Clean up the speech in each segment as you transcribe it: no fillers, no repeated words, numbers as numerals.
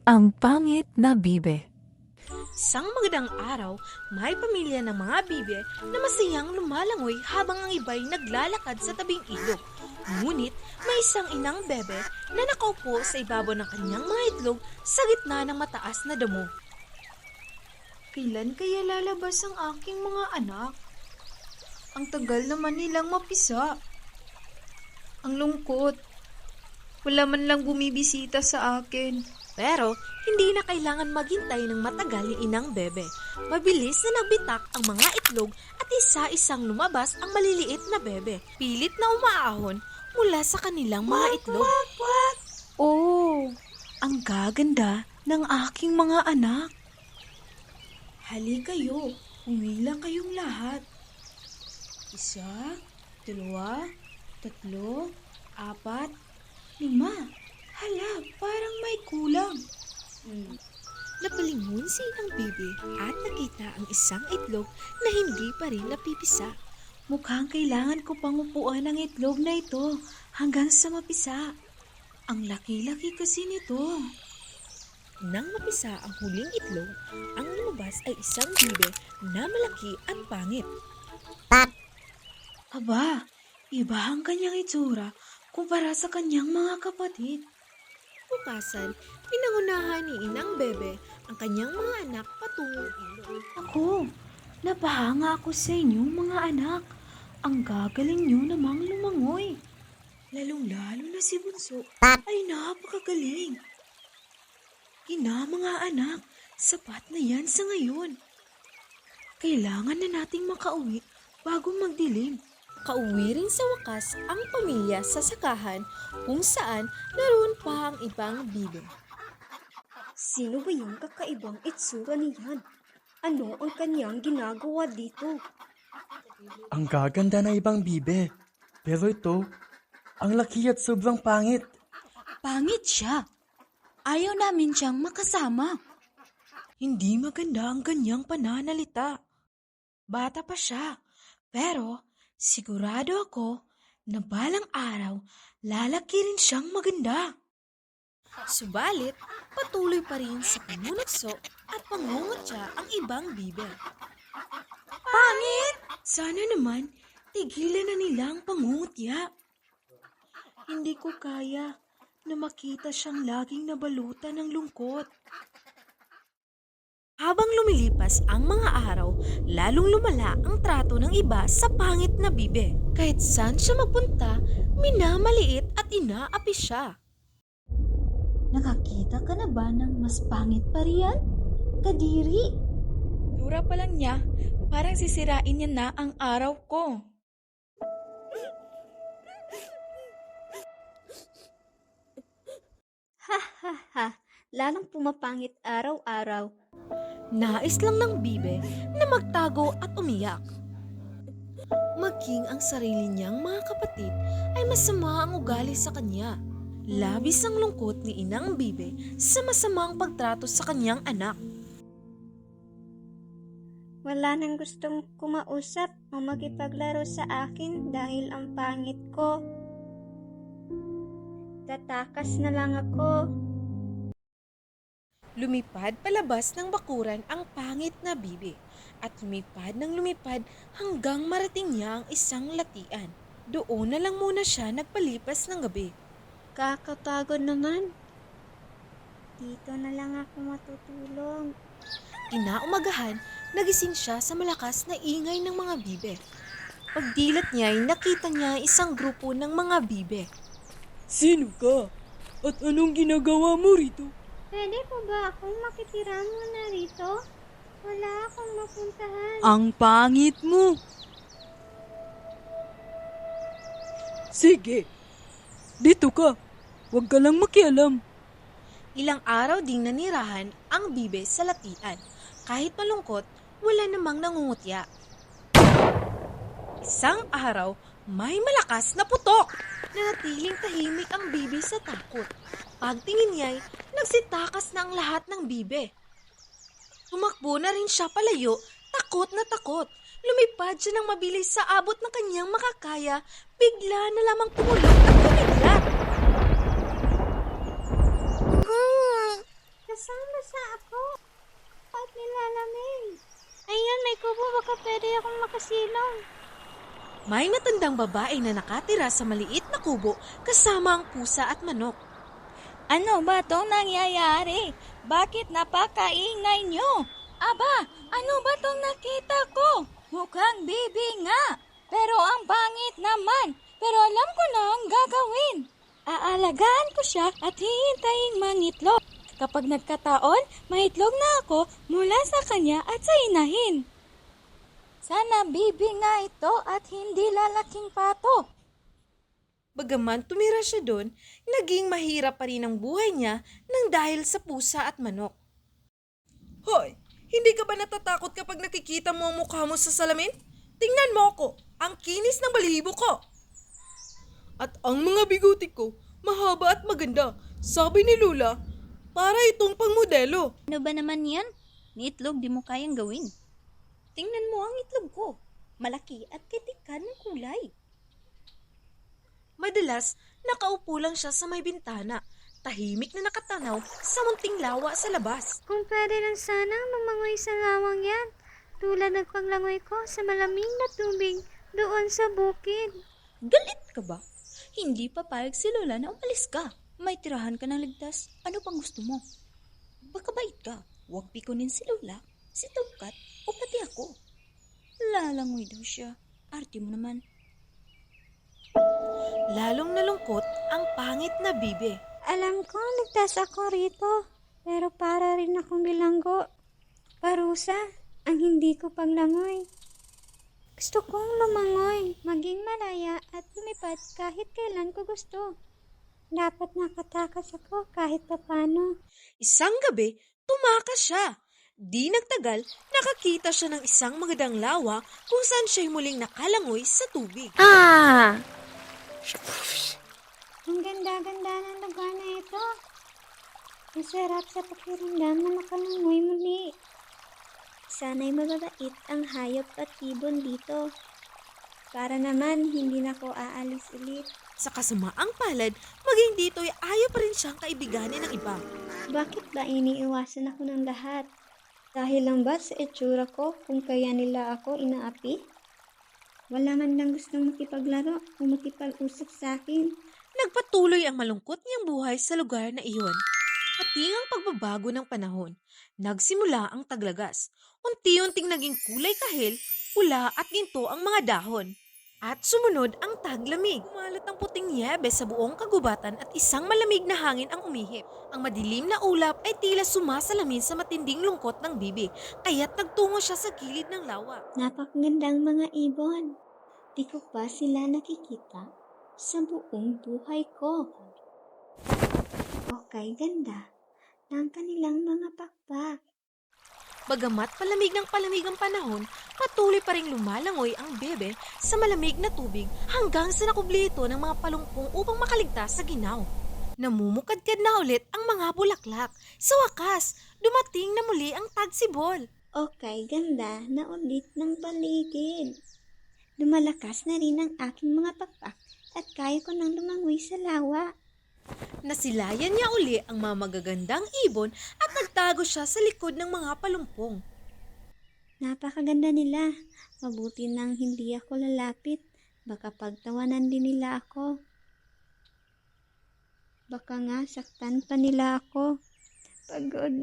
Ang pangit na bibe. Isang magandang araw, may pamilya ng mga bibe na masayang lumalangoy habang ang iba'y naglalakad sa tabing ilog. Ngunit may isang inang bebe na nakaupo sa ibabaw ng kanyang mga itlog sa gitna ng mataas na damo. Kailan kaya lalabas ang aking mga anak? Ang tagal naman nilang mapisa. Ang lungkot. Wala man lang bumibisita sa akin. Pero hindi na kailangan maghintay ng matagal ni inang bebe. Mabilis na nagbitak ang mga itlog at isa-isang lumabas ang maliliit na bebe. Pilit na umaahon mula sa kanilang mga itlog. Oh, ang gaganda ng aking mga anak. Hali kayo, umila kayong lahat. 1, 2, 3, 4, 5. Hala, parang may kulang. Napalingon si inang bebe at nakita ang isang itlog na hindi pa rin napipisa. Mukhang kailangan ko pang upuan ang itlog na ito hanggang sa mapisa. Ang laki-laki kasi nito. Nang mapisa ang huling itlog, ang lumabas ay isang bibe na malaki at pangit. Aba, iba ang kanyang itsura kumpara sa kanyang mga kapatid. Bukasan, pinangunahan ni inang bebe ang kanyang mga anak patungong ilog. Ako, napahanga ako sa inyong mga anak. Ang gagaling nyo namang lumangoy. Lalong-lalo na si Bunso ay napakagaling. Mga anak, sapat na yan sa ngayon. Kailangan na nating makauwi bago magdilim. Kauwi rin sa wakas ang pamilya sa sakahan kung saan naroon pa ang ibang bibe. Sino ba yung kakaibang itsura niyan? Ano ang kanyang ginagawa dito? Ang gaganda na ibang bibe. Pero ito, ang laki at sobrang pangit. Pangit siya. Ayaw namin siyang makasama. Hindi maganda ang kanyang pananalita. Bata pa siya, pero sigurado ako na balang araw lalaki rin siyang maganda. Subalit, patuloy pa rin sa panunokso at pangungutya ang ibang bibe. Pangit! Sana naman tigilan na nila ang pangungutya. Hindi ko kaya na makita siyang laging nabalutan ng lungkot. Habang lumilipas ang mga araw, lalong lumala ang trato ng iba sa pangit na bibe. Kahit saan siya magpunta, minamaliit at inaapi siya. Nakakita ka na ba ng mas pangit pa riyan? Kadiri! Tura pa lang niya, parang sisirain niya na ang araw ko. Ha ha ha! Lalong pumapangit araw-araw. Nais lang ng bibe na magtago at umiyak. Maging ang sarili niyang mga kapatid ay masama ang ugali sa kanya. Labis ang lungkot ni inang bibe sa masamang pagtrato sa kanyang anak. Wala nang gustong kumausap o makipaglaro sa akin dahil ang pangit ko. Tatakas na lang ako. Lumipad palabas ng bakuran ang pangit na bibe at lumipad ng lumipad hanggang marating niya ang isang latian. Doon na lang muna siya nagpalipas ng gabi. Kakapagod naman. Dito na lang ako matutulog. Kinaumagahan, nagising siya sa malakas na ingay ng mga bibe. Pagdilat niya ay nakita niya isang grupo ng mga bibe. Sino ka? At anong ginagawa mo rito? Pwede po ba akong makitira muna rito? Wala akong mapuntahan. Ang pangit mo. Sige, dito ka. Huwag ka lang makialam. Ilang araw ding nanirahan ang bibe sa latian. Kahit malungkot, wala namang nangungutya. Isang araw, may malakas na putok. Nanatiling tahimik ang bibe sa takot. Pagtingin niya'y nagsitakas na ang lahat ng bibe. Tumakbo na rin siya palayo, takot na takot. Lumipad siya ng mabilis sa abot ng kanyang makakaya, bigla na lamang tumulog at bumiglat. May matandang babae na nakatira sa maliit na kubo kasama ang pusa at manok. Ano ba tong nangyayari? Bakit napakaingay nyo? Aba, ano ba tong nakita ko? Mukhang bibi nga. Pero ang pangit naman. Pero alam ko na ang gagawin. Aalagaan ko siya at hihintayin mangitlog. Kapag nagkataon, maitlog na ako mula sa kanya at sa inahin. Sana bibi nga ito at hindi lalaking pato. Bagaman tumira siya doon, naging mahirap pa rin ang buhay niya nang dahil sa pusa at manok. Hoy! Hindi ka ba natatakot kapag nakikita mo ang mukha mo sa salamin? Tingnan mo ako! Ang kinis ng balihibo ko! At ang mga biguti ko, mahaba at maganda. Sabi ni Lula, para itong pangmodelo. Ano ba naman yan? Ni itlog di mo kayang gawin. Tingnan mo ang itlog ko. Malaki at kitikan ng kulay. Madalas, nakaupo lang siya sa may bintana. Tahimik na nakatanaw sa munting lawa sa labas. Kung pwede lang sana mamangoy sa lawang yan, tulad ng paglangoy ko sa malamig na tubig doon sa bukid. Galit ka ba? Hindi papayag si Lola na umalis ka. May tirahan ka ng ligtas. Ano pang gusto mo? Baka bait ka. Huwag pikunin si Lola, si Tongkat, o pati ako. Lalangoy daw siya. Arte mo naman. Lalong nalungkot ang pangit na bibe. Alam ko, ligtas ako rito. Pero para rin akong bilanggo. Parusa ang hindi ko paglangoy. Gusto kong lumangoy, maging malaya at lumipad kahit kailan ko gusto. Dapat nakatakas ako kahit papano. Isang gabi, tumakas siya. Di nagtagal, nakakita siya ng isang magandang lawa kung saan siya'y muling nakalangoy sa tubig. Ang ganda-ganda ng lugar na ito. Masarap sa pakiramdam na makalangoy muli. Sana'y mababait ang hayop at ibon dito. Para naman hindi na ako aalis ulit. Sa kasamaang palad, maging dito'y ayaw pa rin siyang kaibiganin ng iba. Bakit ba iniiwasan ako ng lahat? Dahil lang ba sa itsura ko kung kaya nila ako inaapi? Wala man lang gustong makipaglaro o makipag-usap sa akin. Nagpatuloy ang malungkot niyang buhay sa lugar na iyon. Hating ang pagbabago ng panahon, nagsimula ang taglagas. Unti-unting naging kulay kahil, pula at ginto ang mga dahon. At sumunod ang taglamig. Umalat ang puting niyebe sa buong kagubatan at isang malamig na hangin ang umihip. Ang madilim na ulap ay tila sumasalamin sa matinding lungkot ng bibi, kaya't nagtungo siya sa gilid ng lawa. Napakagandang mga ibon. Di ko pa sila nakikita sa buong buhay ko. Okay, ganda ng kanilang mga pakpak. Bagamat palamig ng palamig ang panahon, patuloy pa rin lumalangoy ang bebe sa malamig na tubig hanggang sa nakubli ito ng mga palungkong upang makaligtas sa ginaw. Namumukadkad na ulit ang mga bulaklak. Sa wakas, dumating na muli ang tagsibol. Okay, ganda na ulit ng paligid. Lumalakas na rin ang aking mga pakpak at kaya ko nang lumangoy sa lawa. Nasilayan niya uli ang mga magagandang ibon at nagtago siya sa likod ng mga palumpong. Napakaganda nila. Mabuti nang hindi ako lalapit. Baka pagtawanan din nila ako. Baka nga saktan pa nila ako. Pagod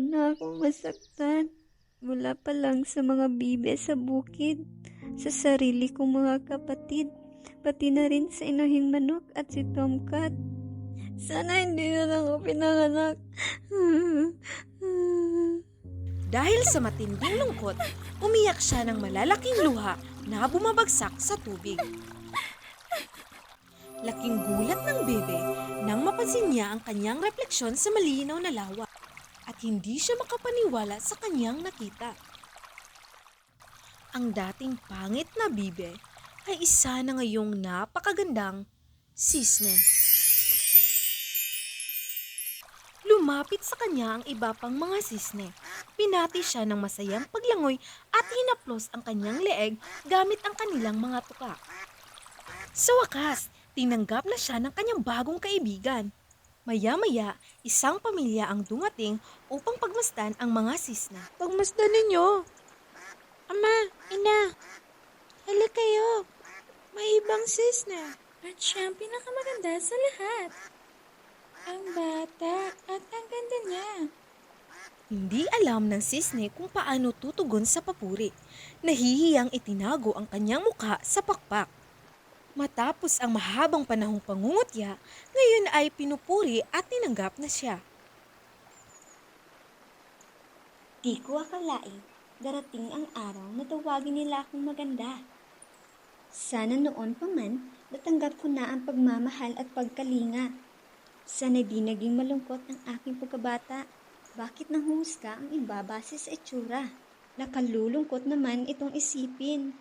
na akong masaktan. Mula pa lang sa mga bibe sa bukid, sa sarili kong mga kapatid, pati na rin sa inuhing manok at si Tomcat. Sana hindi na lang ako pinanganak. Dahil sa matinding lungkot, umiyak siya ng malalaking luha na bumabagsak sa tubig. Laking gulat ng bebe nang mapansin niya ang kanyang refleksyon sa malinaw na lawa at hindi siya makapaniwala sa kanyang nakita. Ang dating pangit na bibe ay isa na ngayong napakagandang sisne. Lumapit sa kanya ang iba pang mga sisne. Pinati siya ng masayang paglangoy at hinaplos ang kanyang leeg gamit ang kanilang mga tuka. Sa wakas, tinanggap na siya ng kanyang bagong kaibigan. Maya-maya, isang pamilya ang dumating upang pagmasdan ang mga sisna. Pagmasdan ninyo. Ama, ina, halika kayo. Mahibang sisne at siyang pinakamaganda sa lahat. Ang bata at ang ganda niya. Hindi alam ng sisne kung paano tutugon sa papuri. Nahihiyang itinago ang kanyang mukha sa pakpak. Matapos ang mahabang panahong pangungutya, ngayon ay pinupuri at tinanggap na siya. Di ko akalain, darating ang araw na tawagin nila akong maganda. Sana noon pa man, natanggap ko na ang pagmamahal at pagkalinga. Sana di naging malungkot ang aking pagkabata. Bakit nanghuhusga ang iba base sa itsura? Nakalulungkot naman itong isipin.